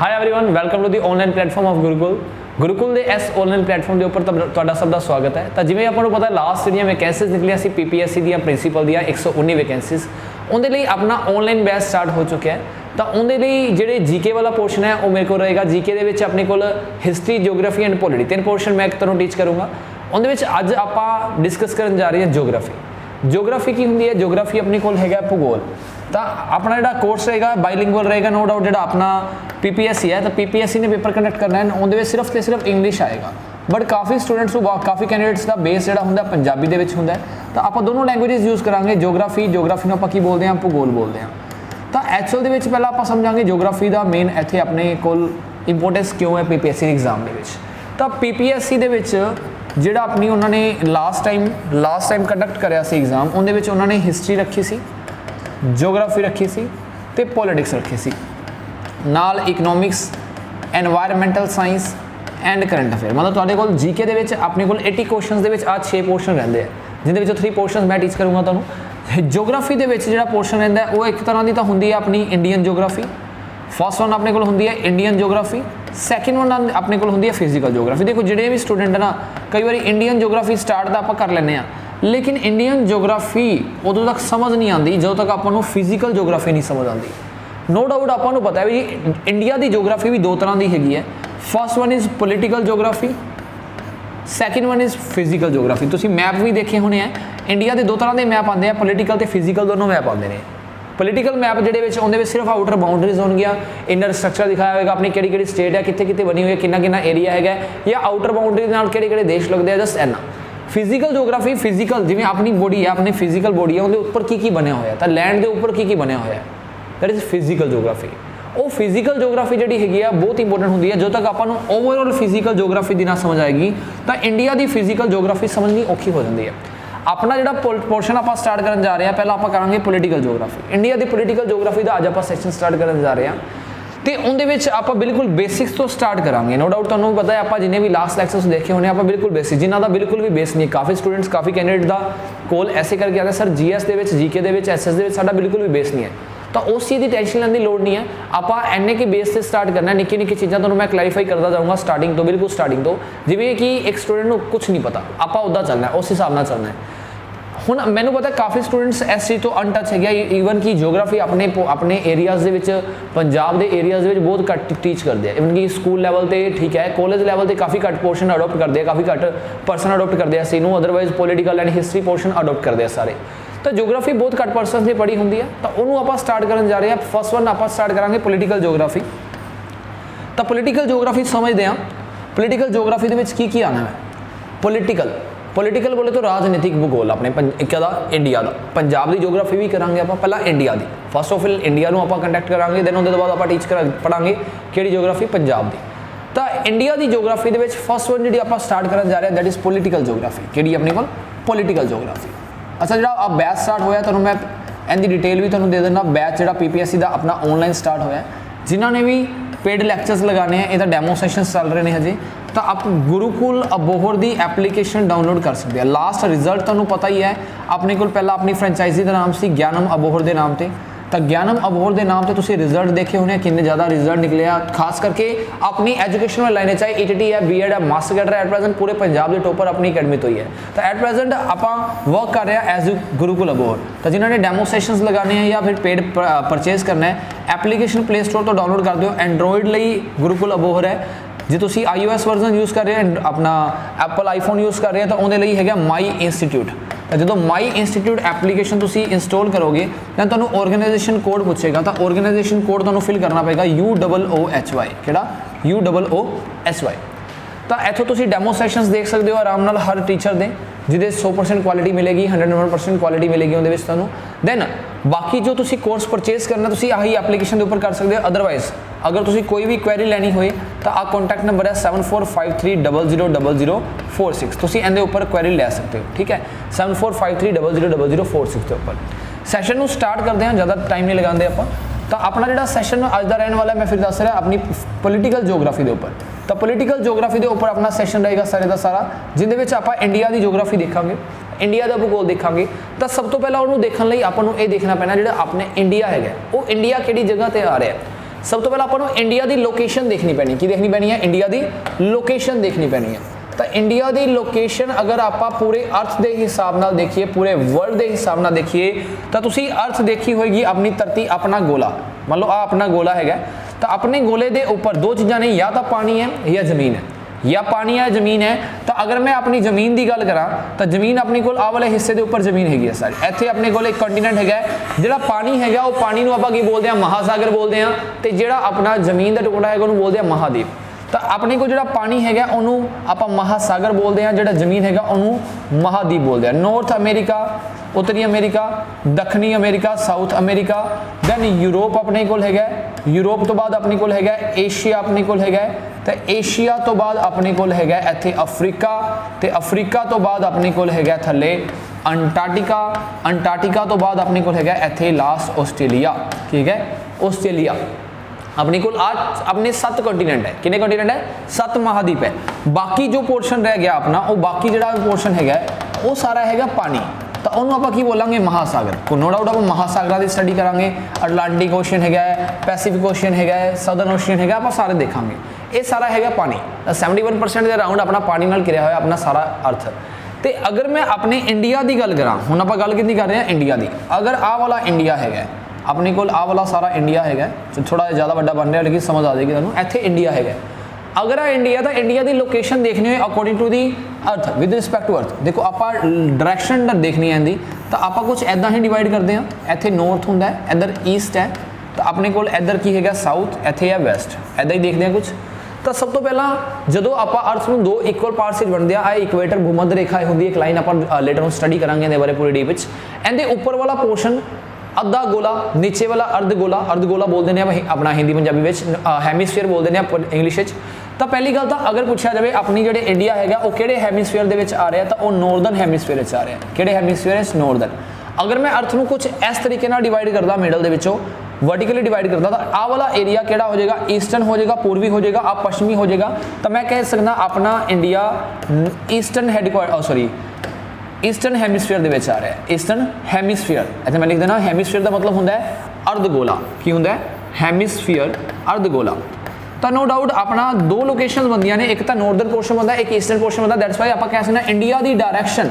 Hi everyone, welcome to the online platform of Gurukul ਦੇ ਇਸ online platform ਦੇ ਉੱਪਰ ਤੁਹਾਡਾ ਸਭ ਦਾ ਸਵਾਗਤ ਹੈ। ਤਾਂ ਜਿਵੇਂ ਆਪਾਂ ਨੂੰ ਪਤਾ ਲਾਸਟ ਜਿਹੜੀਆਂ ਵੈਕੈਂਸੀਜ਼ ਨਿਕਲੀਆਂ ਸੀ ਪੀਪੀਐਸਸੀ ਦੀਆਂ ਪ੍ਰਿੰਸੀਪਲ ਦੀਆਂ 119 ਵੈਕੈਂਸੀਜ਼, ਉਹਦੇ ਲਈ ਆਪਣਾ ਆਨਲਾਈਨ ਬੈਚ ਸਟਾਰਟ ਹੋ ਚੁੱਕਿਆ ਹੈ। ਤਾਂ ਉਹਦੇ ਲਈ ਜਿਹੜੇ ਜੀਕੇ ਵਾਲਾ ਪੋਰਸ਼ਨ ਹੈ ਉਹ ਮੇਰੇ ਕੋਲ ਰਹੇਗਾ। ਜੀਕੇ ਦੇ ਵਿੱਚ ਆਪਣੇ ਕੋਲ ਹਿਸਟਰੀ, ਜਿਓਗ੍ਰਾਫੀ ਐਂਡ ਪੋਲਿਟੀ ਤਿੰਨ ਪੋਰਸ਼ਨ ਮੈਂ ਤੁਹਾਨੂੰ ਟੀਚ ਕਰੂੰਗਾ। ਉਹਦੇ ਵਿੱਚ ਅੱਜ ਆਪਾਂ ਡਿਸਕਸ ਕਰਨ ਜਾ ਰਹੇ ਹਾਂ ਜਿਓਗ੍ਰਾਫੀ। ਜਿਓਗ੍ਰਾਫੀ ਕੀ ਹੁੰਦੀ ਹੈ? ਜਿਓਗ੍ਰਾਫੀ ਆਪਣੇ ਕੋਲ ਹੈਗਾ ਭੂਗੋਲ। ਤਾਂ ਆਪਣਾ ਜਿਹੜਾ ਕੋਰਸ ਰਹੇਗਾ ਬਾਈਲਿੰਗੁਅਲ ਰਹੇਗਾ, नो डाउट। ਜਿਹੜਾ ਆਪਣਾ पीपीएससी है तो पीपीएससी ने पेपर कंडक्ट करना है, उहदे विच सिर्फ तो सिर्फ इंग्लिश आएगा। बट काफ़ी स्टूडेंट्स को काफ़ी कैंडिडेट्स का बेस जिहड़ा हुंदा पंजाबी दे विच हुंदा है। तो आप दोनों लैंग्वेजेस यूज़ करांगे। जियोग्राफी नूं आपां की बोलते हैं, भूगोल बोलते हैं। तो एक्चुअल दे विच पहला आपां समझांगे जियोग्राफी का मेन इत्थे अपने कोल इंपोर्टेंस क्यों है पीपीएससी एग्जाम दे विच। तो पीपीएससी दे विच जिहड़ा अपनी उन्होंने लास्ट टाइम कंडक्ट करिया सी एग्जाम, उहदे विच उन्होंने हिस्टरी रखी सी, जियोग्राफी रखी सी ते पॉलिटिक्स रखी सी, नाल economics, environmental science and current affair. मतलब तुहाडे कोल जीके दे विच अपने कोल 80 क्वेश्चन दे विच आ 6 पोर्शन रहिंदे हैं, जिहदे विचों 3 पोर्शन मैं टीच करूँगा तुहानूं। जियोग्राफी दे विच जिहड़ा पोर्शन रहिंदा है वो एक तरह की तो हुंदी है अपनी इंडियन जियोग्राफी। फर्स्ट वन अपने कोल हुंदी है इंडियन जियोग्राफी, सैकेंड वन अपने कोल हुंदी है फिजिकल जियोग्राफी। देखो जिहड़े भी स्टूडेंट है ना, कई बार इंडियन जियोग्राफी स्टार्ट तो आप कर लैंदे आ, लेकिन इंडियन जियोग्राफी उदों तक समझ नहीं आती जो तक आपां नूं फिजिकल जियोग्राफी नहीं समझ आती। नो डाउट आपां नूं पता है भी इंडिया की जियोग्राफी भी दो तरह की हैगी है। First one is political geography, second one is physical geography. तुसीं मैप भी देखे होने हैं, इंडिया के दो तरह के मैप आते हैं, पोलिटिकल तो फिजिकल दोनों मैप आते हैं। पोलिटिकल मैप जिहड़े विच उहदे विच सिर्फ आउटर बाउंड्रीज होणगियां, इनर स्ट्रक्चर दिखाया होगा अपनी किहड़ी स्टेट है, कित्थे बनी हुई है, कितना एरिया है, या आउटर बाउंड्री नाल किहड़े देश लगते हैं, जस्ट इन्ना। फिजिकल जियोग्राफी फिजिकल जिवें अपनी बॉडी है, अपनी फिजिकल बॉडी है, उहदे उपर की बनया होया, तो लैंड के उपर की बनया होया, दैट इज़ फिजिकल जियोग्राफी। वो फिजिकल जियोग्राफी जी हैगी है बहुत इंपोर्टेंट होंगी है। जो तक आपां नूं ओवरऑल फिजिकल जियोग्राफी दी ना समझ आएगी तो इंडिया की फिजिकल जियोग्राफी समझनी औखी हो जाती है। अपना जो पोर्शन आप स्टार्ट करन जा रहे हैं, पहला आप करांगे पोलिटिकल जियोग्राफी। इंडिया की पोलिटिकल जियोग्राफी का अज आप सैक्शन स्टार्ट करन जा रहे हैं, तो उनके आप बिल्कुल बेसिक्स तो स्टार्ट करांगे। नो डाउट तुहानूं पता है आप जिन्हें भी लास्ट लैक्चर्स देखे होने, आप बिल्कुल बेसिक, जिन्हों का बिल्कुल भी बेस नहीं। काफ़ी स्टूडेंट्स काफ़ी कैंडिडेट का कोल ऐसे करके आते सर जीएस के जीके के एसएस के साडा बिल्कुल भी बेस नहीं है। तो उस चीज़ की टेंशन लेने की लोड़ नहीं है। आप एनए के बेस से स्टार्ट करना है। निक्की निक्की चीज़ां तुहानूं मैं क्लैरीफाई करता जाऊँगा स्टार्टिंग तो, बिल्कुल स्टार्टिंग तो। जिवें कि एक स्टूडेंट को कुछ नहीं पता, आप उदा चलना है, उस हिसाब से चलना है। हुण मैनूं पता काफ़ी स्टूडेंट्स इस चीज़ तो अनटच है, ईवन कि जियोग्राफी अपने एरियाज़ दे विच, पंजाब के एरियाज़ दे विच बहुत घट टीच करते हैं। इवन कि स्कूल लैवल पर ठीक है, कॉलेज लैवल पर काफ़ी घट पोर्शन अडोप्ट करते हैं, काफ़ी घट परसन अडोप्ट करते हैं इस नूं। Otherwise political and history portion adopt करते हैं सारे। तो जियोग्राफी बहुत घट परसन ने पढ़ी होंगी है, तो उन्होंने आप स्टार्ट करन जा रहे हैं। फर्स्ट वन आप स्टार्ट करांगे पोलिटिकल जियोग्राफी। तो पोलिटिकल जियोग्राफी समझते हैं, पोलिटिकल जियोग्राफी की आना है। पोलिटिकल बोले तो राजनीतिक भूगोल अपने इंडिया का। पंजाब की जियोग्राफी भी करांगे आप, पहला इंडिया की। फर्स्ट ऑफ ऑल इंडिया को आप कंडक्ट करांगे, दैन उसके बाद आप टीच पढ़ांगे कि जियोग्राफी पंजाब की। तो इंडिया की जियोग्राफी के फर्स्ट वन जी आप स्टार्ट करन जा रहे हैं, दैट इज़ पोलिटिकल जियोग्राफी। कि अपने को पोलिटिकल जियोग्राफी। अच्छा, जो आप बैच स्टार्ट होया तो मैं इनकी डिटेल भी तुहानूं दे देना। बैच जो पीपीएससी का अपना ऑनलाइन स्टार्ट होया, जिन्होंने भी पेड लैक्चर्स लगाने हैं, ये डेमो सैशनस चल रहे हैं हजे, तो आप गुरुकुल अबोहर की एप्लीकेशन डाउनलोड कर सकते हैं। लास्ट रिजल्ट तुहानूं पता ही है, अपने को पहला अपनी फ्रेंचाइजी का नाम से ज्ञानम अबोहर के नाम से। तो ज्ञानम अबोहर के नाम से तुसीं रिजल्ट देखे होने, कितने ज़्यादा रिजल्ट निकले आ। खास करके अपनी एजुकेशन में लाइन, चाहे ईटीटी है, बीएड है, मास्टर कैडर है, एट प्रेजेंट पूरे पंजाब के टॉपर अपनी अकेडमी तो ही है। तो एट प्रेजेंट आप वर्क कर रहे हैं एज गुरुकुल अबोहर। तो जिन्होंने डेमो सैशनस लगाने हैं या फिर पेड परचेज करना है, एप्लीकेशन प्ले स्टोर तो डाउनलोड कर दो। एंड्रॉइड लिए गुरुकुल अबोहर है। जो तुसी iOS वर्जन यूज़ कर रहे हैं, अपना एप्पल आईफोन यूज़ कर रहे हैं, तो उहदे लई हैगा माई इंस्टीट्यूट। जो माई इंस्टीट्यूट एप्लीकेशन तुसी इंस्टॉल करोगे, दैन तुहानूं ऑर्गेनाइजेशन कोड पूछेगा। तो ऑर्गेनाइजेशन कोड तुहानूं फिल करना पेगा UOOHY। किहड़ा? UOOSY। तो इत्थों तुसी डेमो सैशनस देख सकते हो आराम नाल हर टीचर दे, जिहदे 100% क्वालिटी मिलेगी, 100% क्वालिटी मिलेगी उहदे विच तुहानूं। दैन बाकी जो तुसी कोर्स परचेज करना तुसी आही एप्लीकेशन के उपर कर सकते हो। अदरवाइज अगर तुसी कोई भी क्वेरी लैनी होए तो आ कॉन्टैक्ट नंबर है 7453000046। तुसी इहदे उपर क्वेरी लै सकते हो, ठीक है। 7453000046 के उपर। सैशन स्टार्ट करते हैं, ज़्यादा टाइम नहीं लगाते आप। तो अपना जो सैशन अज का रहने वाला है, मैं फिर दस रहा अपनी पोलिटिकल जियोग्राफी के उपर। तो पोलिटिकल जियोग्राफी के उपर अपना सैशन रहेगा सारे का सारा, जिंदे आप इंडिया की जियोग्राफी देखांगे, इंडिया का भूगोल देखांगे। तो सब तो पहला उन्होंने देखने लिए आपको ये देखना पैना जो अपने इंडिया है वो इंडिया कि जगह पर आ रहा है। सब तो पहले आपां नूं इंडिया की लोकेशन देखनी पैनी, की देखनी पैनी है, इंडिया की लोकेशन देखनी पैनी है। तो इंडिया की लोकेशन अगर आप पूरे अर्थ के हिसाब नाल देखिए, पूरे वर्ल्ड के हिसाब नाल देखिए, तो तुसी अर्थ देखी होगी अपनी धरती, अपना गोला, मान लो आ अपना गोला है, तो अपने गोले के उपर दो चीज़ां ने, या तो पानी है या जमीन है, या पानी है जमीन है। तो अगर मैं अपनी जमीन की गल करा तो जमीन अपने को आ वाले हिस्से के उपर जमीन हैगी सारी, इत्थे अपने को एक कॉन्टीनेंट है, जिहड़ा पानी है वो पानी नूं आपां की बोलते हैं, महासागर बोलते हैं, तो जिहड़ा अपना जमीन का टुकड़ा है उन्होंने बोलते हैं महाद्वीप। तो अपने को जो पानी है उन्होंने आप महासागर बोलते हैं, जो जमीन है उन्होंने महाद्वीप बोलते हैं। नॉर्थ अमेरिका, उत्तरी अमेरिका, दक्षिणी America, south America, then Europe अपने को है, यूरोप तो बाद अपने को है एशिया, अपने को है तो एशिया तो बाद अपने को है इत्थे अफ्रीका, तो अफ्रीका तो बाद अपने को है थले अंटार्कटिका, अंटार्कटिका तो बाद अपने को है इत्थे लास्ट ऑस्ट्रेलिया, ठीक है, ऑस्ट्रेलिया। अपने को आज अपने 7 कॉन्टीनेंट है, कितने कॉन्टीनेंट है, 7 महाद्वीप है। बाकी जो पोर्शन रह गया अपना, वो बाकी जो पोर्शन है वो सारा है पानी, तो उन्होंने आप की बोलेंगे महासागर। को नो डाउट आप महासागर की स्टडी करांगे, अटलांटिक ओशन है, पैसीफिक ओशन है, सदर्न ओशन है, आप सारे देखांगे। ये सारा है पानी, 71% के अराउंड अपना पानी नाल घिरिया हुआ अपना सारा अर्थ। तो अगर मैं अपने इंडिया की गल करा, हुण आप गल कितनी कर रहे हैं इंडिया की, अगर आ वाला इंडिया है अपने को, आ वाला सारा इंडिया है, थोड़ा ज़्यादा बड़ा बन रहा लेकिन समझ आ जाएगी तुहानूं, इत्थे इंडिया है। अगर आ इंडिया, तो इंडिया की लोकेशन देखनी हो according to the earth, with respect to earth. देखो आप डायरैक्शन देखनी है तो आप कुछ ऐदा ही डिवाइड करते हैं, इत्थे नॉर्थ होंदा है, इधर ईस्ट है, तो अपने को इधर की है साउथ, इत्थे है वैस्ट, ऐदा ही देखते हैं कुछ। तो सब तो पहला जो आप अर्थ में 2 इक्वल पार्ट्स बनते हैं, आ इक्वेटर भूमध्य रेखा होंगी, एक लाइन आप लेटर ऑन स्टडी करांगे इहदे बारे पूरी डीप। इहदे उपर वाला पोर्शन अद्धा गोला, नीचे वाला अर्धगोला, अर्धगोला बोलते हैं अपना हिंदी पंजाबी में, हैमीस्फीयर बोलते हैं इंग्लिश। तो पहली गल तो अगर पूछा जाए अपनी जो इंडिया है वो किहड़े हैमीस्फीयर दे विच आ रहा है, तो वो नॉर्दर्न हैमीस्फीयर आ रहा है। किहड़े हैमीस्फीयर, नॉर्दर्न। अगर मैं अर्थ को कुछ इस तरीके नाल डिवाइड करदा, मिडल दे विचों वर्टिकली डिवाइड करता, तो आ वाला एरिया किहड़ा हो जाएगा, ईस्टर्न हो जाएगा, पूर्वी हो जाएगा, आप पश्चिमी हो जाएगा। तो मैं कह सकता अपना India eastern headquarter, sorry eastern hemisphere दे विच आ रहा है, ईस्टर्न हैमीस्फीयर। इत्थे मैं लिख देना, हैमीस्फीयर का मतलब होंदा है अर्धगोला, की होंदा है हैमीस्फीयर, अर्धगोला। तो नो डाउट अपना 2 लोकेशन बनदियां ने, एक तो नॉर्दर्न पोर्शन बनता है, एक ईस्टर्न पोर्शन बनता है। दैट्स वाई आप कह सकते हैं इंडिया की डायरैक्शन,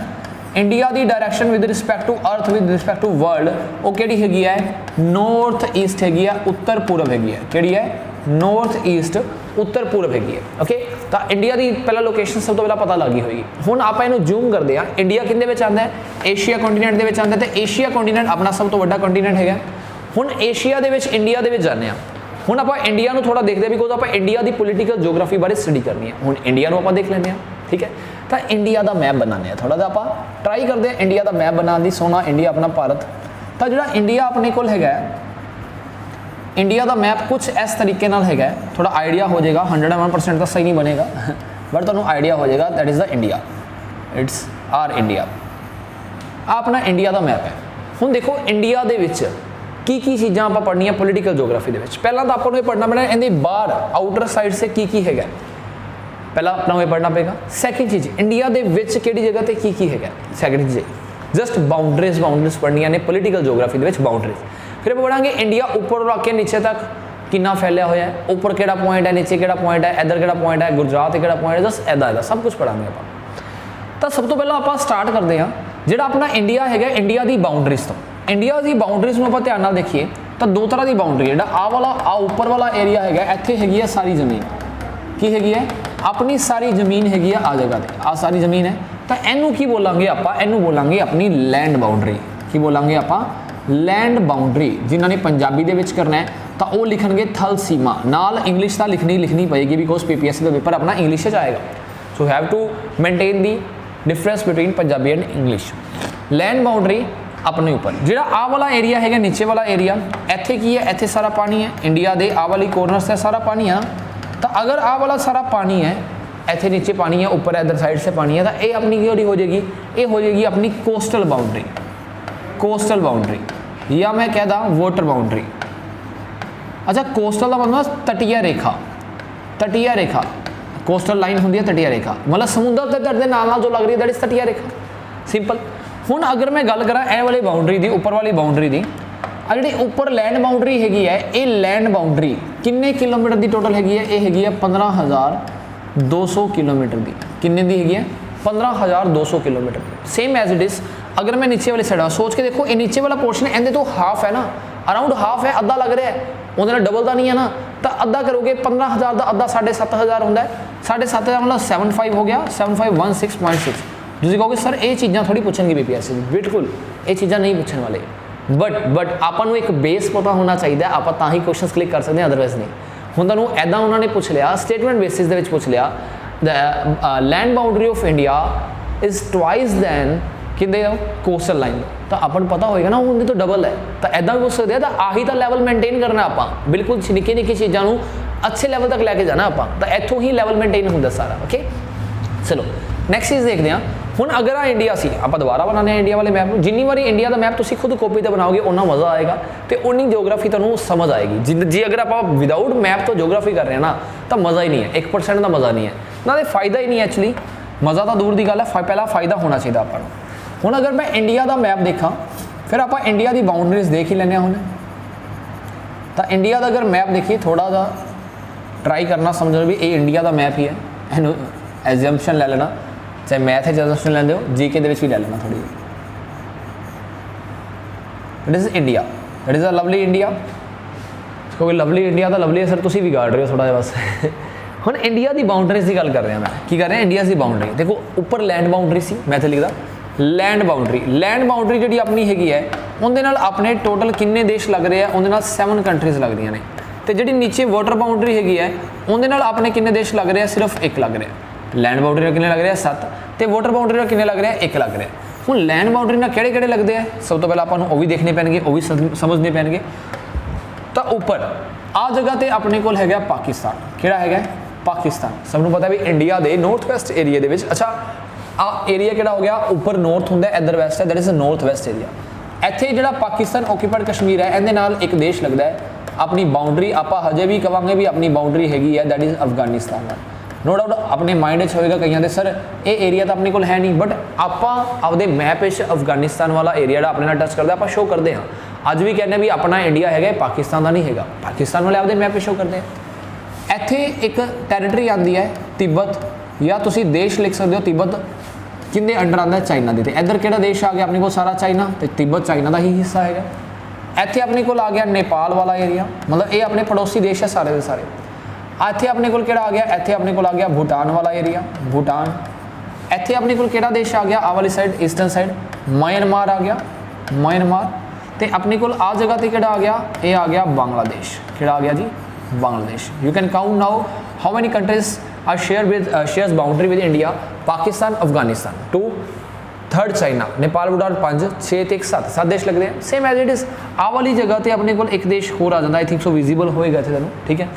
इंडिया की direction with respect to earth, with respect to world, वो किहड़ी हैगी है, नॉर्थ ईस्ट हैगी है, उत्तर पूर्व हैगी है। किहड़ी है, नॉर्थ ईस्ट, उत्तर पूर्व हैगी है। ओके, तो इंडिया की पहला लोकेशन सब तो पहला पता लग गई होगी। हुण आप इहनूं जूम करते हैं, इंडिया किहदे विच आंदा है, एशिया कॉन्टीनेंट दे विच आंदा है, तो एशिया कॉन्टीनेंट अपना सब तो वड्डा कॉन्टीनेंट है। हुण एशिया दे विच इंडिया दे विच जाने हुण आप इंडिया को थोड़ा देखते हैं, बिकॉज आप इंडिया की पोलीटिकल जोग्राफी बारे स्टडी करनी है। हुण इंडिया को आप देख लें, ठीक है। तो इंडिया का मैप बनाने थोड़ा जिहा आप ट्राई करते हैं इंडिया का मैप बनाने की, सोना इंडिया अपना भारत। तो जो इंडिया अपने को है, इंडिया का मैप कुछ इस तरीके नाल है, थोड़ा आइडिया हो जाएगा, 101% तो सही नहीं बनेगा बट तुहानूं आइडिया हो जाएगा। That is the India, it's R India. अपना इंडिया का मैप है। हुण देखो इंडिया दे विच की चीज़ां आप पढ़नियां पोलीटिकल जोग्राफी दे विच। पहला तो आपको पढ़ना पैना इहदे बाहर आउटर साइड से की है, पहला अपना ये पढ़ना पेगा। सैकेंड चीज़ इंडिया दे विच किहड़ी जगह ते की है, सैकेंड चीज़ जस्ट बाउंड्रीज पढ़नियां ने पोलीटिकल जोग्राफी दे विच, बाउंड्रीज। फिर पढ़ांगे इंडिया ऊपर रख के नीचे तक कितना फैलिया होया है, ऊपर किहड़ा पॉइंट है, नीचे किहड़ा पॉइंट है, इधर किहड़ा पॉइंट है, गुजरात किहड़ा पॉइंट है, जस्ट ऐदा सब कुछ पढ़ांगे आप। तो सब तो पहला आप स्टार्ट करते हैं जिहड़ा अपना इंडिया है, इंडिया की बाउंड्रीज तो। इंडिया की बाउंड्रीज में आप ध्यान नाल देखिए तो 2 तरह की बाउंड्री है। आ वाला आ ऊपर वाला एरिया है, इत्थे हैगी है सारी जमीन, की हैगी है अपनी सारी जमीन हैगी है, आ जगह ते आ सारी जमीन है। तो इनू की बोलांगे आप, इनू बोलांगे अपनी लैंड बाउंड्री। की बोलांगे आप, लैंड बाउंड्री। जिन्होंने पंजाबी दे विच करना है तो वो लिखणगे थल सीमा, नाल इंग्लिश तो लिखनी पेगी बिकॉज PPSC का पेपर अपना इंग्लिश आएगा। So have to maintain the difference between Punjabi and English. Land boundary अपने ऊपर जिहड़ा आ वाला एरिया है, नीचे वाला एरिया, इत्थे की है, इत्थे सारा पानी है, इंडिया दे आ वाली कॉर्नर से सारा पानी है। तो अगर आ वाला सारा पानी है, इत्थे नीचे पानी है, ऊपर इधर साइड से पानी है, तो ये अपनी की हो जाएगी, ये हो जाएगी अपनी कोस्टल बाउंड्री। कोस्टल बाउंड्री या मैं कहदा वाटर बाउंड्री। अच्छा, कोस्टल का मतलब तटीय रेखा, तटीय रेखा कोस्टल लाइन होंगी है, तटीय रेखा मतलब समुद्र के तट के नाल जो लग रही है, दैट इज तटीय रेखा, सिंपल। हुण अगर मैं गल करा ए वाली बाउंड्री की, उपर वाली बाउंड्री की, आ जी उपर लैंड बाउंड्री हैगी है, ये लैंड बाउंड्री किन्ने किलोमीटर की टोटल हैगी है, ये हैगी है 15,200 किलोमीटर की। किन्ने दी हैगी है 15,200 kilometre. Same as it is अगर मैं नीचे वाली साइड सोच के देखो, ये नीचे वाला पोर्शन इहदे तो हाफ है ना, अराउंड हाफ है, अद्धा लग रहा है, उहदे नाल डबल तो नहीं है ना, तो अद्धा करोगे 15,000 का अद्धा 7,500 होंदा है, 7,500 मतलब 75 हो गया, 7516.6। तुसीं कहोगे सर ये चीज़ां थोड़ी पूछणगे बीपीएससी, बिल्कुल ये चीज़ां नहीं पूछण वाले, बट आपां नूं एक बेस पता होना चाहिए, आपां तां ही क्वेश्चन क्लिक कर सकते हैं, अदरवाइज नहीं। हुण तुहानूं ऐदां उन्होंने पूछ लिया, स्टेटमेंट बेसिस दे विच पूछ लिया the land boundary of India is twice than किंदे कोस्टल लाइन, तो अपन पता होएगा ना उनके तो डबल है, तो ऐदा भी पूछ सकते हैं। तो आही तो लैवल मेनटेन करना आपां, बिल्कुल निक्की निक्की चीज़ों को अच्छे लैवल तक लैके जाना आपां, तो इत्थों ही लैवल मेनटेन होंदा सारा। ओके चलो नैक्सट चीज़ देखते हैं। हुण अगर आ इंडिया सी, आप दोबारा बनाने इंडिया वाले मैप, जिन्नी बारी इंडिया का मैप तुसीं खुद कॉपी तो बनाओगे उन्ना मज़ा आएगा, तो उन्नी जियोग्राफी तुहानूं समझ आएगी। जी अगर आप विदाउट मैप तो जियोग्राफी कर रहे हैं ना, तो मज़ा ही नहीं है, 1% का मज़ा नहीं है ना, तो फायदा ही नहीं है एक्चुअली, मज़ा तो दूर की गल है, पहला फायदा होना चाहिए आपां नूं। हुण अगर मैं इंडिया का मैप देखा, फिर आप इंडिया की बाउंड्रीज देख ही लेने हुण, तो इंडिया का अगर मैप देखिए, थोड़ा सा ट्राई करना समझो भी ये इंडिया का मैप ही है, इनू एजम्पशन ले लेना, चाहे मैथ एजम्पशन लेंदे हो, जीके दे विच भी ले लेना थोड़ी। That is India, that is a lovely India. क्योंकि लवली इंडिया तो लवली है सर, तुसीं बिगाड़ रहे हो थोड़ा जिहा बस। हुण इंडिया की बाउंड्रीज की गल कर रहे हैं, मैं की कर रहे हैं इंडिया की बाउंड्री। देखो ऊपर लैंड बाउंड्री सी, मैं इत्थे लिखदा लैंड बाउंड्री जी अपनी हैगी है, उहदे नाल अपने टोटल किन्ने देश लग रहे हैं, उहदे नाल 7 कंट्रीज़ लग रही ने, तो जी नीचे वाटर बाउंड्री हैगी है, उहदे नाल अपने किन्ने देश लग रहे हैं, सिर्फ 1 लग रहा है। लैंड बाउंड्री किन्ने लग रहे हैं 7, तो वाटर बाउंड्री किन्ने लग रहे हैं 1 लग रहा है। हुण लैंड बाउंड्री नाल किहड़े लगते हैं, सब तो पहले आपां नूं वो भी देखने पैणगे, वो भी समझने पैणगे। तो ऊपर आ जगह ते अपने कोल हैगा पाकिस्तान, किहड़ा हैगा पाकिस्तान, सबनूं पता भी इंडिया के नॉर्थ वैसट एरिया दे विच। अच्छा आ एरिया किहड़ा हो गया, ऊपर नॉर्थ हुंदा है, इधर वैसट है, that is north west area. इत्थे जिहड़ा पाकिस्तान ऑक्यूपाइड कश्मीर है, इहदे नाल एक देश लगता है, अपनी बाउंड्री आपां हजे भी कहांगे भी अपनी बाउंड्री हैगी है, that is Afghanistan. No doubt अपने माइंड में होएगा कईयां दे सर ये एरिया तो अपने कोल है नहीं, बट आपां आपदे मैप विच अफगानिस्तान वाला एरिया अपने नाल टच करदा आपां शो करते हैं। अज भी कहने भी अपना इंडिया है, पाकिस्तान का नहीं है, पाकिस्तान वाले आपदे मैप शो करते हैं। इत्थे एक टैरेटरी आती है तिब्बत, या तुसीं देश लिख सकते हो तिब्बत, किंदे अंडर आता है चाइना दे। इधर किहड़ा देश आ गया अपने को, सारा चाइना, तो तिब्बत चाइना का ही हिस्सा है। इत्थे अपने को आ गया नेपाल वाला एरिया, मतलब ये अपने पड़ोसी देश है सारे के सारे। इत्थे अपने को किहड़ा आ गया, इत्थे अपने को आ गया भूटान वाला एरिया, भूटान। इत्थे अपने को किहड़ा देश आ गया, आ वाली साइड ईस्टर्न साइड म्यांमार आ गया, म्यांमार। तो अपने को आ जगह पर किहड़ा आ गया, ये आ गया बांग्लादेश, किहड़ा आ गया जी Bangladesh. You can count now how many countries are shares boundary with India, Pakistan, Afghanistan 2, 3rd China, Nepal, Bhutan 5, 6 ते 7 देश लगते हैं। सेम एज इट इज़ आ वाली जगह पर अपने को एक देश होर आ जाता, आई थिंक सो विजिबल होएगा इत्थे तुहानूं, ठीक है,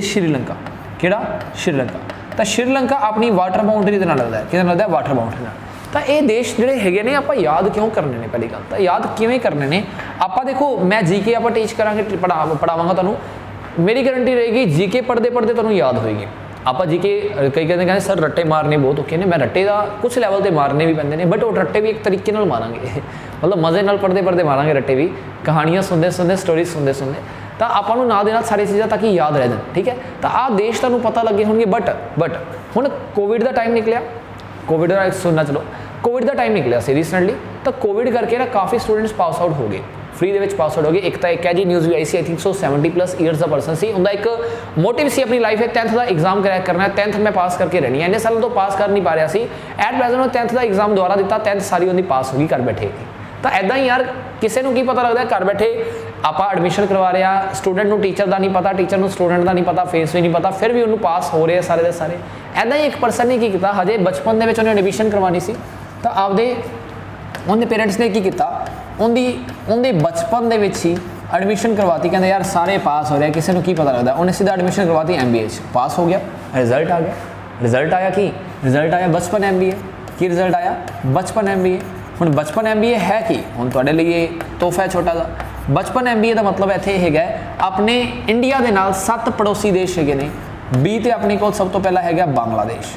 श्रीलंका। किहड़ा श्रीलंका, तो श्रीलंका अपनी वाटर बाउंड्री दे नाल लगदा है, किहदे नाल लगदा है वाटर बाउंड्री नाल। तो ये देश जिहड़े हैगे ने आपां याद क्यों करने ने, पहली गल तो याद किवें करने ने आपां। देखो मैं जीके आपां टीच करांगे, पढ़ावांगा तुहानूं, मेरी गारंटी रहेगी जीके पढ़ते पढ़ते तुहानूं याद होएगी। आप जीके कई कहते सर रट्टे मारने बहुत औखे ने, मैं रट्टे का कुछ लैवल पर मारने भी पैंदे ने, बट वो रट्टे भी एक तरीके नाल मारांगे, मतलब मज़े नाल पढ़ते पढ़ते मारांगे रट्टे भी, कहानियां सुनते सुनते स्टोरीज सुनते सुनते, तो आपां नूं नाल दे नाल सारी चीज़ां ताकि याद रह जाए, ठीक है। तो आ देश तुहानूं पता लगे होंगे, बट हुण कोविड का टाइम निकलिया, कोविड का सुनना चलो, कोविड का टाइम निकलिया सी रिसेंटली, तो कोविड करके ना काफ़ी स्टूडेंट्स पास आउट हो गए, फ्री दे पास आउट हो गए। एक है जी न्यूज़ भी आई सी, आई थिंक सो 70+ ईयर्स का पर्सन सी, उनका एक मोटिव सी अपनी लाइफ है 10th का एग्जाम क्रैक करना है, 10th में पास करके रहनी है। इन्ने सालों तो पास कर नहीं पा रहा सी, एट प्रेजेंट 10th का एग्जाम दोबारा दिता, 10th सारी उनकी पास होगी घर बैठे। तो ऐदा ही यार किसी को की पता लगता है, घर बैठे आप एडमिशन करवा रहे हैं, स्टूडेंट को टीचर का नहीं पता, टीचर को स्टूडेंट का नहीं पता, फेस भी नहीं पता, फिर भी उन्होंने पास हो रहे हैं सारे के सारे। ऐदा ही एक पर्सन ने की किया, हजे बचपन के उन्हें एडमिशन करवानी सी, तो आपदे उनके पेरेंट्स ने की किया, उनके बचपन के ही एडमिशन करवाती, कहते यार सारे पास हो रहे हैं, किसी को की पता लगता, उन्हें सीधा एडमिशन करवाती MBA, पास हो गया, रिजल्ट आ गया। रिजल्ट आया कि रिजल्ट आया बचपन MBA की, रिजल्ट आया बचपन MBA। हुण बचपन MBA है कि हुण तुहाडे लिए तोहफा है छोटा सा, बचपन MBA का मतलब इत्थे हैगा अपने इंडिया के नाल 7 पड़ोसी देश हैगे ने, 20 ते अपने को सब तो पहला हैगा बांग्लादेश,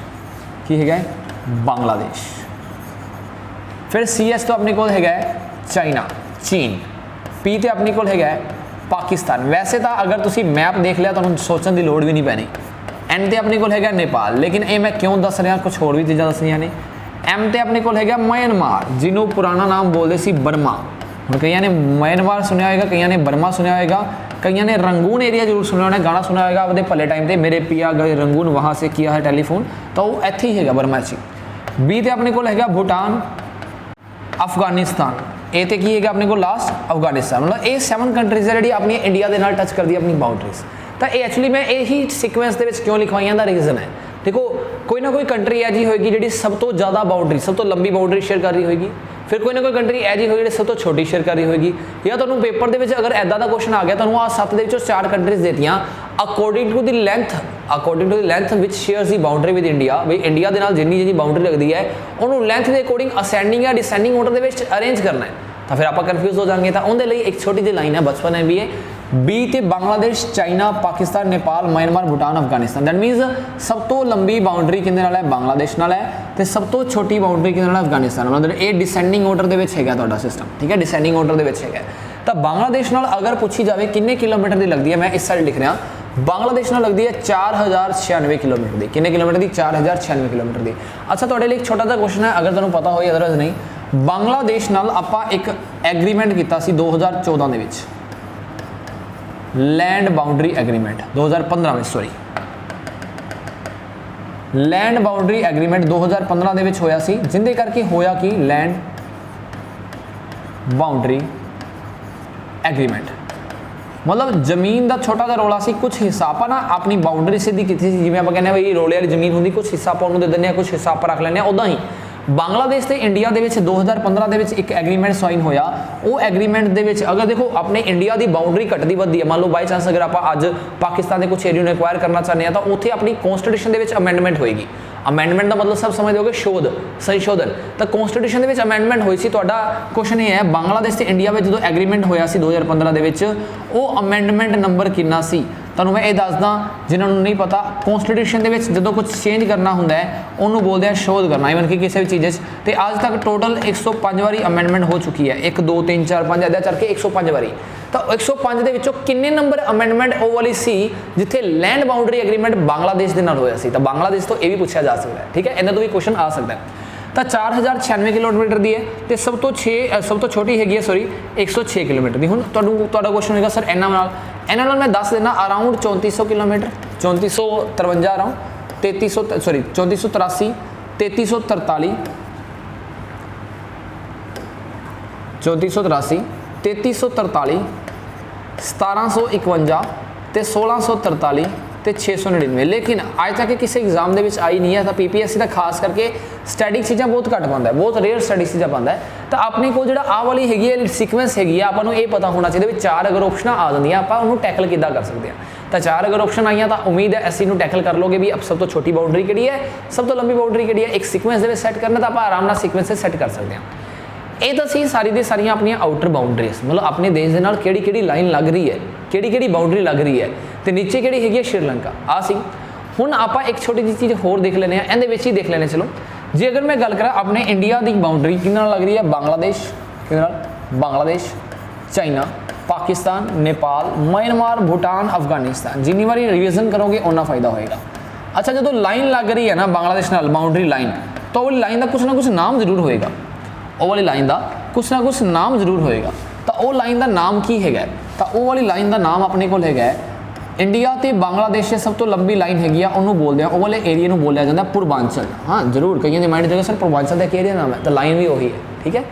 की हैगा बांग्लादेश। फिर CS तो अपने को हैगा चाइना, चीन। P ते अपने को हैगा पाकिस्तान। वैसे तो अगर तुम मैप देख लिया तो सोचने की लोड़ भी नहीं पैनी। एन तो अपने को है नेपाल, लेकिन ये मैं क्यों दस रहा, कुछ होर भी चीज़ा दसिया ने। एम तो अपने को है म्यांमार, जिन्हों पुराना नाम बोलते सी बर्मा। हम कई ने म्यांमार सुनिया होगा, कई ने बर्मा सुनिया होगा, कई ने रंगून एरिया जरूर सुनिया होना, गाना सुना होगा अपने भले टाइम पे, मेरे पिया गए रंगून वहाँ से किया है टेलीफोन, तो वो इत्थे ही है बर्मा ची। बी तो अपने को है भूटान, अफगानिस्तान, ए तो की है अपने को लास्ट अफगानिस्तान। मतलब ये 7 कंट्रीज है जी अपनी इंडिया के नाल टच कर दी अपनी बाउंड्रीज। तो ये एक्चुअली मैं यही सिक्वेंस के क्यों लिखवाइया का रीजन है, देखो कोई ना कोई कंट्री है जी होगी जी सब तो ज़्यादा बाउंड्री, सब तो लंबी बाउंड्री शेयर कर रही होगी, फिर कोई ना कोई कंट्री है जी होगी सब तो छोटी शेयर कर रही होगी, या तो पेपर के अगर ऐदा का क्वेश्चन आ गया तो आ 7 के 4 कंट्रीज देतियां according to the length which shares the boundary with India. बई इंडिया के नाल जिन्नी बाउंड्री लगती है उन्होंंने लेंथ के अकॉर्डिंग असेंडिंग या डिसेंडिंग ऑर्डर के अरेंज करना है, तो फिर आप कन्फ्यूज हो जाएंगे। तो उनके लिए एक छोटी जी लाइन है बचपन है भी है बी ते Bangladesh, China, Pakistan, Nepal, Myanmar, Bhutan, Afghanistan. That मीनस सब तो लंबी बाउंड्री किहदे नाल है, बांग्लादेश नाल है, तो सब तो छोटी बाउंड्री किहदे नाल है, अफगानिस्तान। मतलब ये डिसेंडिंग ऑर्डर के है तुहाडा सिस्टम, ठीक है, डिसेंडिंग ऑर्डर के है। तो बांग्लादेश नाल अगर पूछी जाए किन्ने किलोमीटर की लगती है, मैं इस साइड लिख रहा, बांग्लादेश नाल लगती है 4096 किलोमीटर की। किन्ने किलोमीटर की? 4096 किलोमीटर की। अच्छा तुहाडे लिए एक छोटा सा क्वेश्चन है, अगर तुहानूं पता हो अदरवाइज नहीं, बांग्लादेश नाल आपां एक एग्रीमेंट किया 2014 के विच, लैंड बाउंड्री एग्रीमेंट 2015 में, सॉरी लैंड बाउंड्री एग्रीमेंट 2015 के होया सी, जिंदे करके होया कि लैंड बाउंड्री एग्रीमेंट मतलब जमीन का छोटा सा रौला सी, कुछ हिस्सा आप ना अपनी बाउंड्री सीधी की थी, जिवें आप कहने भाई रोले वाली जमीन होंगी, कुछ हिस्सा आप उन्होंने दे दें, कुछ हिस्सा आप रख लें, उदा ही बांग्लादेश से इंडिया के 2015 के एक एग्रीमेंट साइन होया। वो एग्रीमेंट के अगर देखो अपने इंडिया की बाउंड्री घटती बढ़ती है, मान लो बाई चांस अगर आप अज पाकिस्तान के कुछ एरिया एक्वायर करना चाहते हैं तो उत्थे अपनी कॉन्स्टिट्यूशन के अमेंडमेंट होएगी। अमेंडमेंट का मतलब सब समझ दोगे शोध, संशोधन। तो कॉन्स्टिट्यूशन के अमेंडमेंट हुई सी। तुहाडा क्वेश्चन ये है बांग्लादेश से इंडिया में जो एग्रीमेंट होया सी 2015 के वो अमेंडमेंट नंबर कितना सी, तुहानूं मैं ये दसदा जिन्होंने नहीं पता। कॉन्स्टिट्यूशन के जो कुछ चेंज करना होंगे उन्होंने बोलते हैं शोध करना, इवन कि किसी भी चीज़ तो अज तक टोटल 105 बारी अमेंडमेंट हो चुकी है, 1 2 3 4 5 इदा करके 105 बारी। तो 105 के विचों किन्ने नंबर अमेंडमेंट वो वाली सी जिथे लैंड बाउंड्री एग्रीमेंट बांग्लादेश के नाल होया सी। तो बांग्लादेश तो यह भी पूछा जा सकता है, ठीक है, इन्हें तो भी क्वेश्चन आ सकता है। तो 4096 किलोमीटर की है, तो सब तो छोटी हैगी है सॉरी 106 किलोमीटर की। हुण तुहाडा क्वेश्चन होगा सर इन्हां नाल मैं दस देना अराउंड 3400 किलोमीटर, 3453 अराउंड 3300 सॉरी 3483 3343 3483 3343 1751 तो 1643 तो 699। लेकिन अज तक किसी एग्जाम के आई नहीं है। तो PPSC का खास करके स्टैटिक चीज़ा बहुत घट पाता है, बहुत रेयर स्टडी चीज़ा पाता है। तो अपने को जो आ वाली हैगी सीक्वेंस हैगी आपको ये पता होना चाहिए भी 4 अगर ऑप्शन आ जाए आप टैकल किदा कर सकते हैं। तो 4 अगर ऑप्शन आई तो उम्मीद है ऐसी टैकल कर लोगे भी अब सब तो छोटी बाउंड्री कि है, सब तो लंबी बाउंड्री कि है, एक सीक्वेंस सैट करना तो आप आराम से सीक्वेंस सैट कर सकते हैं। ये तो सी सारी दी सारियां अपनी आउटर बाउंड्रीज मतलब अपने देश के नाल केड़ी लाइन लग रही है, केड़ी बाउंड्री लग रही है, तो नीचे केड़ी हैगी है श्रीलंका आ सी। हुण आप एक छोटी जी चीज़ होर देख लेने हैं, इहदे विच ही देख लेने। चलो जी अगर मैं गल करा अपने इंडिया की बाउंड्री किहदे नाल लग रही है, बांग्लादेश, चाइना, पाकिस्तान, नेपाल, म्यांमार, भूटान, अफगानिस्तान। जिन्नी बारी रिविजन करोगे उन्ना फायदा होएगा। अच्छा जो लाइन लग रही है ना बांग्लादेश नाल बाउंड्री लाइन, तो वो लाइन का कुछ ना कुछ नाम जरूर होएगा, वो वाली लाइन का कुछ ना कुछ नाम जरूर होएगा। तो वो लाइन का नाम की है, तो वो वाली लाइन का नाम अपने को है इंडिया तो बांग्लादेश से सब तो लंबी लाइन हैगी आ, उन्होंने बोलते हैं वो वाले एरिया को बोलिया जाता है पूर्वांचल। हाँ जरूर कई के माइंड जगह सर पूर्वांचल का एक एरिया नाम है, तो लाइन भी वही है, ठीक है,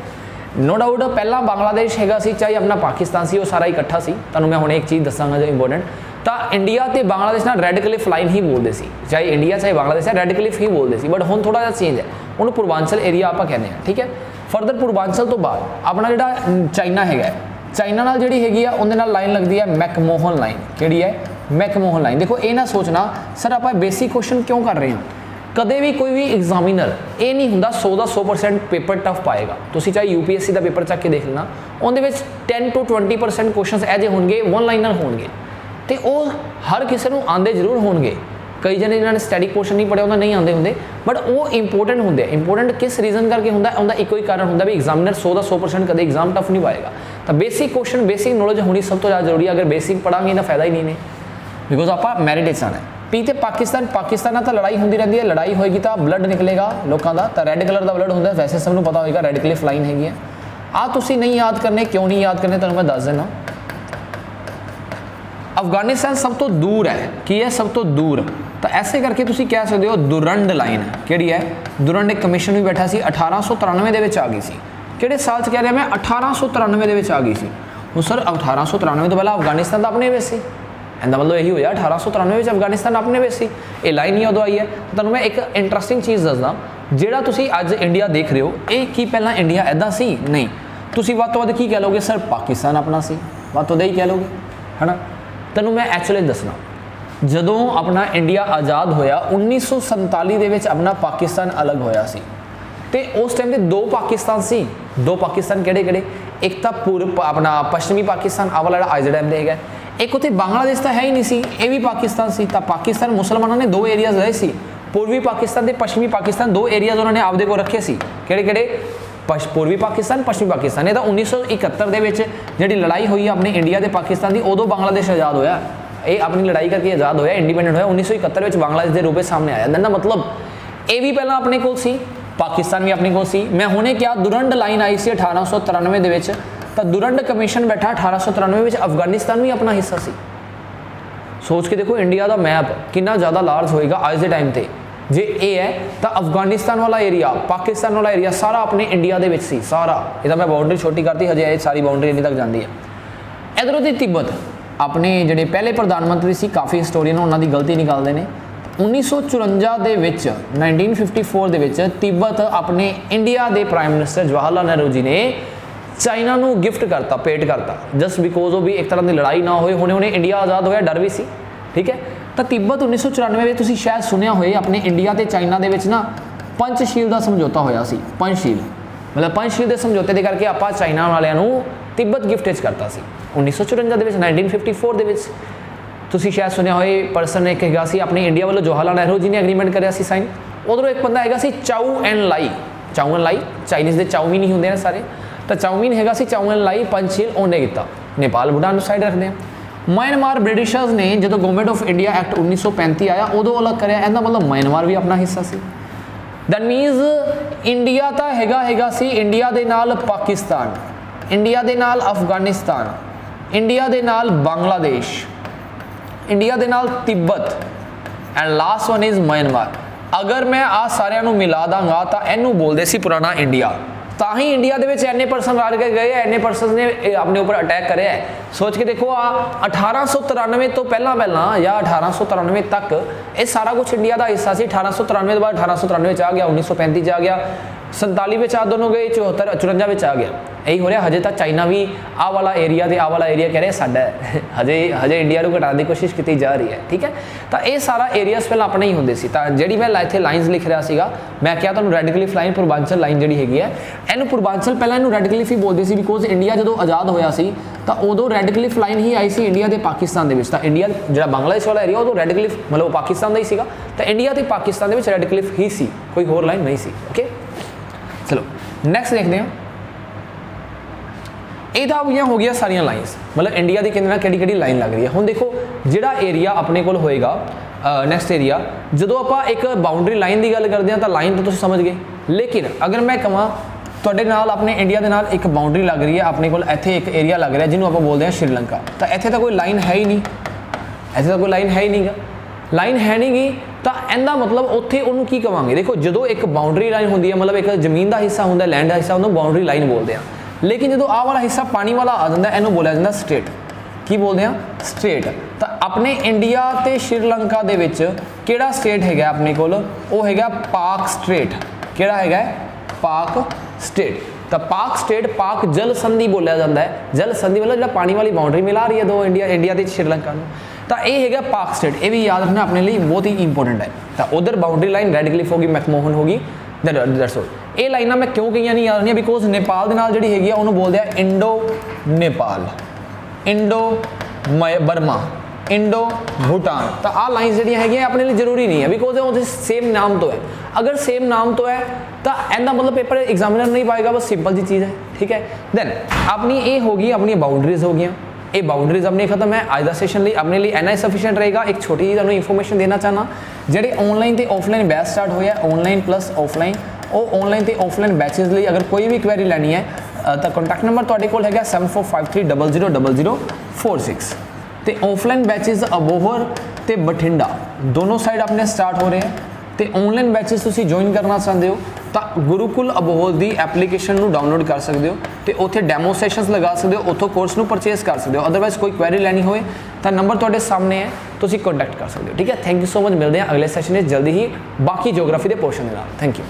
नो डाउट। पहला बांग्लादेश हैगा सी चाहे अपना पाकिस्तान सी, वो सारा इकट्ठा सी। तुहानूं मैं हुणे एक चीज़ दसांगा जो इंपोर्टेंट, तो इंडिया तो बांग्लादेश ना रेड क्लिफ लाइन ही बोलते सी, चाहे इंडिया चाहे बांग्लादेश है रेड क्लिफ ही बोलते सी, बट हुण थोड़ा जिहा चेंज है, उन्होंने पूर्वांचल एरिया आप कहते हैं, ठीक है। फरदर पूर्वांचल तो बाद अपना जो चाइना है, चाइना नाल जिहड़ी हैगी आ उहदे नाल लाइन लगती है मैकमोहन लाइन। किहड़ी है? McMahon line. देखो ये ना सोचना सर आप बेसिक क्वेश्चन क्यों कर रहे हैं, कदे भी कोई भी एग्जामिनर ये नहीं होंदा 100% पेपर टफ पाएगा। तुसीं चाहे UPSC का पेपर चक के देख लेना, उहदे 10 to 20% क्वेश्चन ऐजे होंगे वन लाइनर होंगे, तो वो हर किसी को आते जरूर होंगे। कई जने जिन्होंने स्टैटिक पोर्शन नहीं पढ़िया उन्हें नहीं आते होंगे, बट वो इंपोर्टेंट होंगे। इंपोर्टेंट किस रीजन करके होंगे, उनका एको ही कारण होंगे भी एग्जामिनर 100% कदे एग्जाम टफ नहीं पाएगा। तो बेसिक क्वेश्चन बेसिक नॉलेज होनी सब तो ज़्यादा जरूरी है। अगर बेसिक पढ़ांगे तो फायदा ही नहीं ने, बिकॉज आप मैरिट आना है। पी तो पाकिस्तान तो लड़ाई होती रहती है, लड़ाई होएगी तो ब्लड निकलेगा लोगों का, तो रैड कलर का ब्लड होंगे, वैसे सबको पता होगा रेड क्लिफ लाइन हैगी है। आ तुसी नहीं याद करने, क्यों नहीं याद करने तुहानू मैं दस देना। अफगानिस्तान सब तो दूर है, की है सब तो दूर, तो ऐसे करके तुसी कह सकते हो दुरंड लाइन किहड़ी है। दुरंड एक कमीशन भी बैठा सी 1893 दे विच आ गई सी। किहड़े साल च कह रहा मैं 1893 दे विच आ गई सी। हुण सर 1893 तो पहला अफगानिस्तान तो अपने वे सी, इहदा मतलब यही होया 1893 में अफगानिस्तान अपने वे सी, ये लाइन ही उदों आई है। तुहानू मैं एक इंटरस्टिंग चीज़ दसदा, जिहड़ा तुसी अज इंडिया देख रहे हो ये की पहला इंडिया इदां सी नहीं, तुसी वध तो वध की कह लोगे सर पाकिस्तान अपना सी, वध तो वध ही कह लोगे है ना। तैनू मैं एक्चुअली दसना, जदों अपना इंडिया आज़ाद होया 1947 दे विच अपना पाकिस्तान अलग होया सी, ते उस टाइम ते दो पाकिस्तान सी। दो पाकिस्तान किहड़े किहड़े, एक तो पूर्व अपना पश्चिमी पाकिस्तान आ वाला अज टाइम दे है, एक उत्थे बांग्लादेश तो है ही नहीं सी, ये भी पाकिस्तान सी। तो पाकिस्तान मुसलमानों ने दो एरियाज रहे सी, पूर्वी पाकिस्तान ते पश्चिमी पाकिस्तान, दो एरियाज उन्होंने आपदे को रखे सी। किहड़े किहड़े, पूर्वी पाकिस्तान पश्चिमी पाकिस्तान। ये तो 1971 दे विच जिहड़ी लड़ाई हुई अपने इंडिया ते पाकिस्तान की, उदों बांग्लादेश आज़ाद होया, ये अपनी लड़ाई करके आज़ाद होया, इंडिपेंडेंट होया 1971 में बांग्लादेश के रूप में सामने आया। ना मतलब ये भी पहला अपने को सी, पाकिस्तान भी अपने को सी। मैं हुणे क्या दुरंड लाइन आई सी 1893 दे विच, तो दुरंड कमीशन बैठा 1893 में, अफगानिस्तान भी अपना हिस्सा सी। सोच के देखो इंडिया का मैप कितना ज़्यादा लार्ज होएगा अज के टाइम पे। जे ये है तो अफगानिस्तान वाला एरिया, पाकिस्तान वाला एरिया सारा अपने इंडिया दे विच सी सारा। ये मैं बाउंड्री छोटी करती, हजे सारी बाउंड्री इन्नी तक जाती है। इधरों की तिब्बत अपने जिहड़े पहले प्रधानमंत्री सी, काफ़ी हिस्टोरीयन उन्होंने गलती निकालते हैं। 1954 दे विच 1954 दे विच तिब्बत अपने इंडिया के प्राइम मिनिस्टर जवाहरलाल नेहरू जी ने चाइना नू गिफ्ट करता, पेट करता, जस्ट बिकॉज ऑफ भी एक तरह की लड़ाई ना होए, हुणे हुणे इंडिया आज़ाद होया, डर भी सी, ठीक है। तो तिब्बत 1994 में तुसीं शायद सुनिया होए अपने इंडिया ते चाइना दे विच ना पंचशील का समझौता होया सी। पंचशील मतलब पंचशील के समझौते के करके आपां चाइना वालियां नू तिब्बत गिफ्ट करता सी 1954 दे विच 1954 दे विच। तुसीं शायद सुनिया होए पर्सन एक हैगा सी अपने इंडिया वालों जवाहरलाल नेहरू जी ने एग्रीमेंट करिया सी साइन। उधरों एक बंदा हैगा सी चाउ एन लाई, चाउ एन लाई चाइनीज़ दे चाउमीन ही होंदे ने सारे, तो चाउमीन हैगा सी चाउ एन लाई पंचशील उन्हें किया। नेपाल भूटान साइड रखते हैं। म्यांमार ब्रिटिशर्स ने जो गवर्नमेंट ऑफ इंडिया एक्ट 1935 आया उदों अलग कराया, इहदा मतलब म्यांमार भी अपना हिस्सा सी। दैट मीनस इंडिया तो हैगा सी इंडिया दे नाल पाकिस्तान, इंडिया दे नाल अफगानिस्तान, इंडिया दे नाल बांग्लादेश, इंडिया दे नाल Tibet and last one is Myanmar. अगर मैं आ सारिਆਂ ਨੂੰ मिला दांगा तो इनू बोलते सी पुराना इंडिया। ਤਾਂ ही इंडिया के इन्ने परसन रल के गए, इन्ने परसन ने अपने ऊपर अटैक करे है। सोच के देखो आ 1893 तो पहला या 1893 तक ये सारा कुछ इंडिया का हिस्सा सी। 1893 के बाद 1893 आ गया, 1935 आ गया, 47 में आ दोनों गए, 74 54 में आ गया। यही हो रहा हजे तक चाइना भी आ वाला एरिया तो आ वाला एरिया कह रहे साडा है, हजे इंडिया को घटाने की कोशिश की जा रही है, ठीक है। तो ये सारा एरियाज पहले अपने ही होंगे सी। जी मैं इतने लाइन्स लिख रहा सीगा, मैं क्या तुहानू Radcliffe line Purvanchal line जी हैगी है, इनू पूर्वांचल पहले इनू रेड क्लिफ ही बोलते सी, बिकॉज इंडिया जो आज़ाद होया सी तो उदों रेड क्लिफ लाइन ही आई सी इंडिया के पाकिस्तान के विच। तो इंडिया जो बांग्लादेश वाला एरिया उदों रेड क्लिफ मतलब पाकिस्तान का ही सीगा, तो इंडिया तो पाकिस्तान के विच रेड क्लिफ ही सी, कोई होर लाइन नहीं सी। ओके चलो नेक्स्ट देखते हैं। ये तो हुई हो गया सारिया लाइन्स, मतलब इंडिया की कहते कि लाइन लग रही है। हुण देखो जिहड़ा एरिया अपने कोल होएगा नैक्सट एरिया, जो आप एक बाउंड्री लाइन की गल करते हैं तो लाइन तो तुसीं समझ गए, लेकिन अगर मैं कहां तुहाडे नाल अपने इंडिया के नाल एक बाउंड्री लग रही है, अपने कोल इत्थे एक एरिया लग रहा है जिन्होंने आप बोलते हैं श्रीलंका, तो इत्थे तो कोई लाइन है ही नहीं, इत्थे तो कोई लाइन है ही नहीं गा, लाइन है नहीं गी, तो इहदा मतलब उत्थे उन्होंने की कहांगे। देखो जो एक बाउंड्री लाइन होंदी है, मतलब एक जमीन का हिस्सा होंदा, लैंड का हिस्सा, उन्होंने बाउंड्री लाइन बोलते हैं। लेकिन जो आ वाला हिस्सा पानी वाला आ जाता है, इन्हों बोलिया जाता स्ट्रेट, की बोलते हैं स्ट्रेट। तो अपने इंडिया ते श्रीलंका दे विच किहड़ा स्टेट है अपने कोल, वो है पाक स्ट्रेट। किहड़ा है पाक स्टेट। तो पाक स्टेट पाक जल संधि बोलिया जाता है, जल संधि मतलब जो पानी वाली बाउंड्री मिला रही है दो इंडिया ते श्रीलंका को, तो यह है पाक स्टेट। ये भी याद रखना अपने लिए बहुत ही इंपॉर्टेंट है। तो उधर बाउंड्री लाइन रेड क्लिफ होगी, मैकमोहन होगी, दैट्स ऑल। ये लाइना मैं क्यों कई नहीं याद रखनी, बिकॉज नेपाल के नाल जिहड़ी हैगी उन्होंने बोलते हैं Indo Nepal, Indo Burma, Indo Bhutan. तो आ लाइन्स जी है अपने लिए जरूरी नहीं है बिकॉज वो सेम नाम तो है। अगर सेम नाम तो है तो एंदा मतलब पेपर एग्जामिनर नहीं पाएगा, बस सिंपल जी चीज़ है, ठीक है। देन अपनी ये होगी, अपनी बाउंड्रीज हो गई, ये बाउंड्रीज अपनी खत्म है। आज का सेशन लिए अपने लिए इन्ना सफिशिएंट रहेगा। एक छोटी जी तुहानूं इन्फॉर्मेशन देना चाहना, जेडे ऑनलाइन तो ऑफलाइन बैच स्टार्ट होया, ऑनलाइन प्लस ऑफलाइन, वो ऑनलाइन तो ऑफलाइन बैचेज लिए अगर कोई भी क्वेरी लैनी है तो कॉन्टैक्ट नंबर तुहाडे कोल हैगा 7453000046। तो ऑफलाइन बैचेज अबोहर तो बठिंडा दोनों साइड अपने स्टार्ट हो रहे हैं। तो ऑनलाइन बैचेस तुसीं ज्वाइन करना चाहते हो तो गुरुकुल अबोहर की एप्लीकेशन को डाउनलोड कर सकते हो, तो उत्थे डैमो सैशनस लगा सकते हो, उतों कोर्स को परचेज कर सकते हो। अदरवाइज कोई क्वेरी लैनी होए तो नंबर तुहाडे सामने है, तुसीं कॉन्टैक्ट कर सकते हो, ठीक है। थैंक यू सो मच, मिलते हैं अगले सैशन में जल्दी ही बाकी जियोग्राफी के पोर्शन के नाल। Thank you.